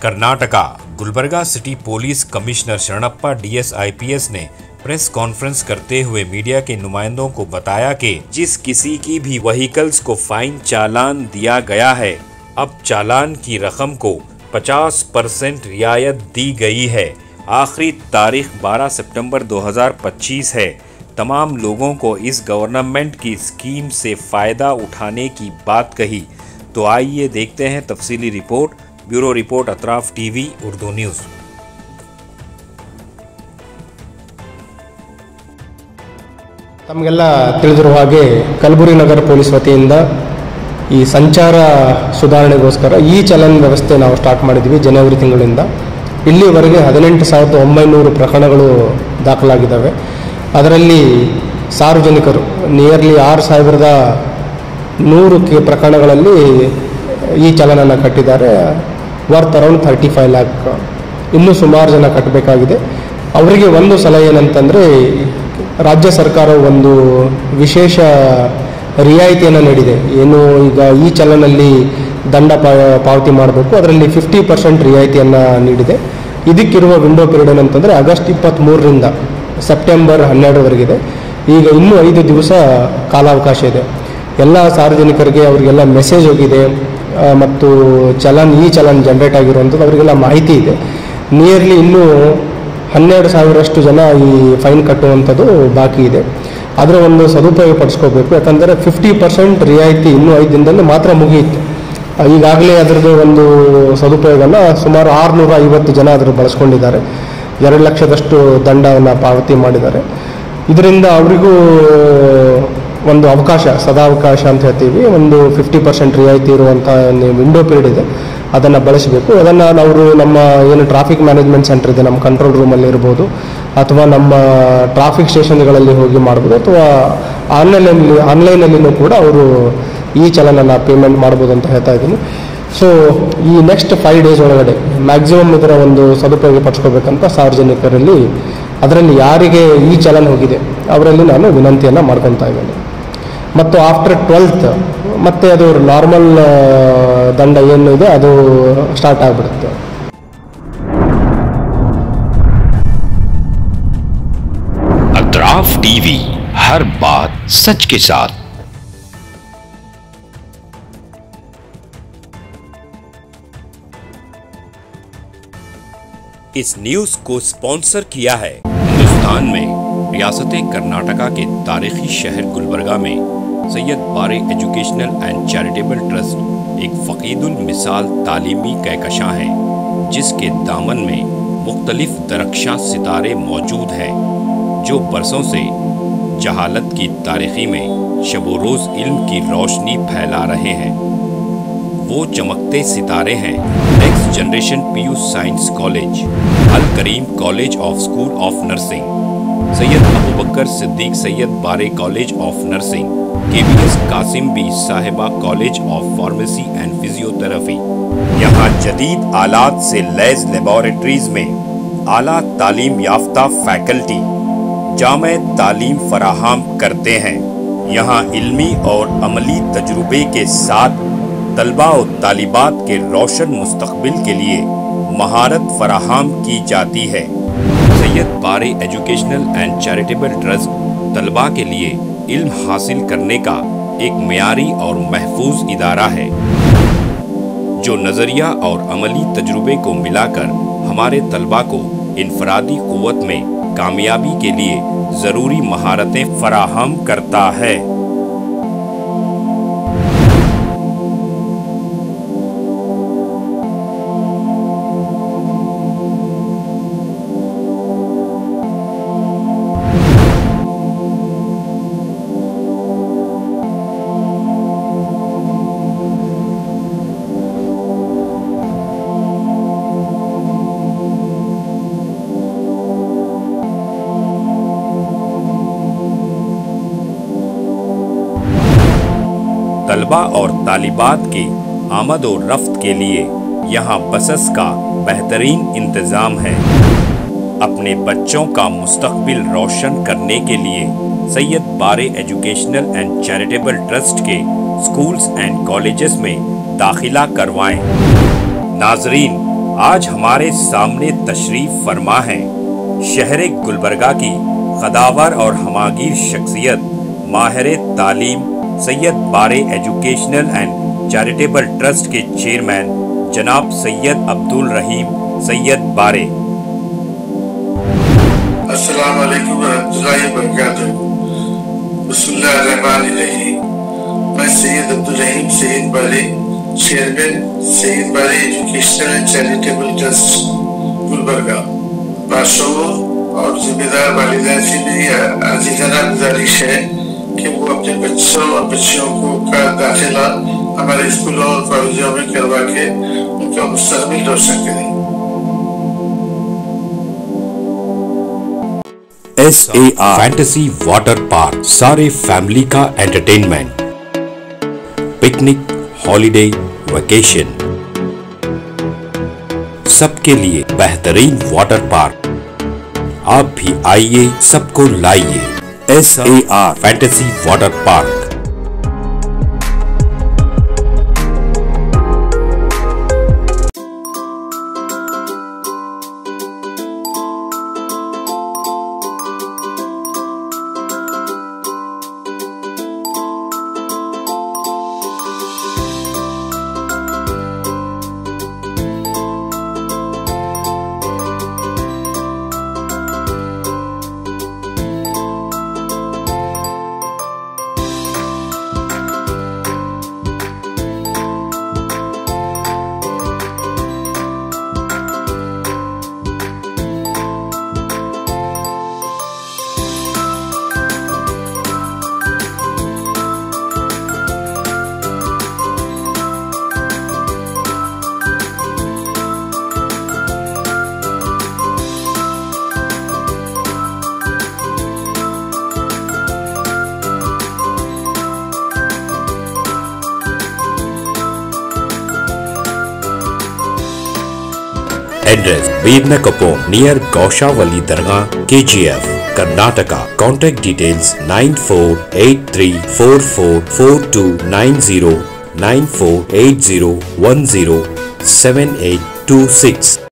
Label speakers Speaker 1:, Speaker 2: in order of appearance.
Speaker 1: Karnataka Gulbarga city police commissioner Sharanappa DSIPS ने press conference करते हुए मीडिया के नुमाइंदों को बताया कि जिस किसी की भी व्हीकल्स को फाइन चालान दिया गया है, अब चालान की रकम को 50% रियायत दी गई है। आखिरी तारीख 12 सितंबर 2025 है। तमाम लोगों को इस गवर्नमेंट की स्कीम से फ़ायदा उठाने की बात कही। तो आइए देखते हैं तफसीली report. Bureau report Atraf TV Urdu news.
Speaker 2: ತಮಗೆಲ್ಲ ತಿಳಿದಿರುವ ಹಾಗೆ ಕಲಬುರಗಿ ನಗರ ಪೊಲೀಸ್ ವತಿಯಿಂದ ಈ ಸಂಚಾರ ಸುಧಾರಣೆಗೋಸ್ಕರ ಈ ಚಲನ್ ವ್ಯವಸ್ಥೆ ನಾವು ಸ್ಟಾರ್ಟ್ ಮಾಡಿದ್ವಿ ಜನವರಿ ತಿಂಗಳಿಂದ। ಇಲ್ಲಿವರೆಗೆ 18,900 ಪ್ರಕರಣಗಳು ದಾಖಲಾಗಿದ್ದಾವೆ। ಅದರಲ್ಲಿ ಸಾರ್ವಜನಿಕರು ನಿಯರ್ಲಿ 6,100 ಪ್ರಕರಣಗಳಲ್ಲಿ ಈ ಚಲನನ್ನು ಕಟ್ಟಿದ್ದಾರೆ, ವರ್ತ್ ಅರೌಂಡ್ 35 ಲ್ಯಾಕ್। ಇನ್ನೂ ಸುಮಾರು ಜನ ಕಟ್ಟಬೇಕಾಗಿದೆ। ಅವರಿಗೆ ಒಂದು ಸಲಹೆ ಏನಂತಂದರೆ, ರಾಜ್ಯ ಸರ್ಕಾರ ಒಂದು ವಿಶೇಷ ರಿಯಾಯಿತಿಯನ್ನು ನೀಡಿದೆ। ಏನು ಈಗ ಈ ಚಲನಲ್ಲಿ ದಂಡ ಪಾವತಿ ಮಾಡಬೇಕು, ಅದರಲ್ಲಿ 50% ರಿಯಾಯಿತಿಯನ್ನು ನೀಡಿದೆ। ಇದಕ್ಕಿರುವ ವಿಂಡೋ ಪೀರಿಯಡ್ ಏನಂತಂದರೆ ಆಗಸ್ಟ್ 23ರಿಂದ ಸೆಪ್ಟೆಂಬರ್ 12ರವರೆಗಿದೆ। ಈಗ ಇನ್ನೂ 5 ದಿವಸ ಕಾಲಾವಕಾಶ ಇದೆ। ಎಲ್ಲ ಸಾರ್ವಜನಿಕರಿಗೆ ಅವರಿಗೆಲ್ಲ ಮೆಸೇಜ್ ಹೋಗಿದೆ ಮತ್ತು ಈ ಚಲನ್ ಜನರೇಟ್ ಆಗಿರುವಂಥದ್ದು ಅವರಿಗೆಲ್ಲ ಮಾಹಿತಿ ಇದೆ। ನಿಯರ್ಲಿ ಇನ್ನೂ 12,000ರಷ್ಟು ಜನ ಈ ಫೈನ್ ಕಟ್ಟುವಂಥದ್ದು ಬಾಕಿ ಇದೆ। ಅದರ ಒಂದು ಸದುಪಯೋಗ ಪಡಿಸ್ಕೋಬೇಕು, ಯಾಕಂದರೆ 50% ರಿಯಾಯಿತಿ ಇನ್ನೂ 5 ದಿನದಲ್ಲಿ ಮಾತ್ರ ಮುಗಿಯುತ್ತೆ। ಈಗಾಗಲೇ ಅದರದ್ದು ಒಂದು ಸದುಪಯೋಗನ ಸುಮಾರು 650 ಜನ ಅದನ್ನು ಬಳಸ್ಕೊಂಡಿದ್ದಾರೆ। 2 ಲಕ್ಷದಷ್ಟು ದಂಡವನ್ನು ಪಾವತಿ ಮಾಡಿದ್ದಾರೆ। ಇದರಿಂದ ಅವರಿಗೂ ಒಂದು ಅವಕಾಶ, ಸದಾವಕಾಶ ಅಂತ ಹೇಳ್ತೀವಿ, ಒಂದು 50% ರಿಯಾಯಿತಿ ಇರುವಂಥ ವಿಂಡೋ ಪೀರಿಯಡ್ ಇದೆ, ಅದನ್ನು ಬಳಸಬೇಕು। ಅದನ್ನು ಅವರು ನಮ್ಮ ಏನು ಟ್ರಾಫಿಕ್ ಮ್ಯಾನೇಜ್ಮೆಂಟ್ ಸೆಂಟರ್ ಇದೆ, ನಮ್ಮ ಕಂಟ್ರೋಲ್ ರೂಮಲ್ಲಿ ಇರ್ಬೋದು, ಅಥವಾ ನಮ್ಮ ಟ್ರಾಫಿಕ್ ಸ್ಟೇಷನ್ಗಳಲ್ಲಿ ಹೋಗಿ ಮಾಡ್ಬೋದು, ಅಥವಾ ಆನ್ಲೈನಲ್ಲಿನೂ ಕೂಡ ಅವರು ಈ ಚಲನನ್ನು ಪೇಮೆಂಟ್ ಮಾಡ್ಬೋದು ಅಂತ ಹೇಳ್ತಾ ಇದ್ದೀನಿ। ಸೊ ಈ ನೆಕ್ಸ್ಟ್ 5 ಡೇಸ್ ಒಳಗಡೆ ಮ್ಯಾಕ್ಸಿಮಮ್ ಇದರ ಒಂದು ಸದುಪಯೋಗ ಪಡಿಸ್ಕೋಬೇಕಂತ ಸಾರ್ವಜನಿಕರಲ್ಲಿ, ಅದರಲ್ಲಿ ಯಾರಿಗೆ ಈ ಚಲನ್ ಹೋಗಿದೆ ಅವರಲ್ಲಿ ನಾನು ವಿನಂತಿಯನ್ನು ಮಾಡ್ಕೊತಾ ಇದ್ದೇನೆ। ಮತ್ತು ಆಫ್ಟರ್ 12th ಮತ್ತೆ ಅದು ನಾರ್ಮಲ್ ದಂಡ ಏನು ಇದೆ ಅದು ಸ್ಟಾರ್ಟ್ ಆಗಿಬಿಡುತ್ತೆ।
Speaker 3: अतराफ टीवी, हर बात सच के साथ।
Speaker 1: इस न्यूज को स्पॉन्सर किया है हिंदुस्तान में रियासत कर्नाटका के तारीखी शहर गुलबर्गा में Syed Bare educational and charitable trust एक फ़कीदुल मिसाल तालीमी कहकशां है, जिसके दामन में मुख्तलिफ दरख्शां सितारे मौजूद हैं, जो बरसों से जहालत की तारीखी में शब रोज़ इल्म की रोशनी फैला रहे हैं। वो चमकते सितारे हैं next generation PU science college, Al Karim college of school of nursing, Syed Abu Bakar Siddique Syed Bare college of nursing, KBS Qasim Bi Sahiba college of pharmacy and physiotherapy. यहाँ जदीद आलात से लैस लेबोरेटरीज में आला तालीम याफ्ता फैकल्टी जामे तालीम फराहम करते हैं। यहाँ इल्मी और अमली तजुर्बे के साथ तलबा और तालिबात के रोशन मुस्तकबिल के लिए महारत फराहम की जाती है। Syed Bare educational and charitable trust तलबा के लिए इल्म हासिल करने का एक मियारी और महफूज इदारा है, जो नज़रिया और अमली तजुर्बे को मिलाकर हमारे तलबा को इनफरादी क़ुव्वत में कामयाबी के लिए ज़रूरी महारतें फराहम करता है। तलबा और तालिबात की आमद और रफ्त के लिए यहाँ बसेस का बेहतरीन इंतज़ाम है। अपने बच्चों का मुस्तकबिल रोशन करने के लिए Syed Bare educational and charitable trust के स्कूल्स एंड कॉलेजेस में दाखिला करवाएं। नाजरीन, आज हमारे सामने तशरीफ फरमा है शहर गुलबर्गा की कदावर और हमागीर शख्सियत माहिर तालीम Syed Bare educational and charitable trust के चेयरमैन जनाब सैयद अब्दुल रहीम सैयद बारे।
Speaker 4: अस्सलाम वालेकुम रहमतुल्लाहि व बरकातुहू। बिस्मिल्लाहिर रहमानिर रहीम। मैं सैयद अब्दुल रहीम सैयद बारे, chairman Syed Bare educational and charitable trust Gulbarga, बादशाहों और जिम्मेदार वालिदैन से मेरी अजीज़ाना गुजारिश है कि वो अपने बच्चों और बच्चियों का दाखिला हमारे स्कूलों और कॉलेजों में करवा के उनका मुस्तकबिल रोशन करें।
Speaker 1: SAR फैंटेसी वाटर पार्क, सारे फैमिली का एंटरटेनमेंट, पिकनिक, हॉलिडे, वेकेशन, सबके लिए बेहतरीन वाटर पार्क। आप भी आइए, सबको लाइए। SAR fantasy water park. Address Birna Kapong near Gaushavali Dargah, KGF, Karnataka. Contact details 9483444290 9480107826.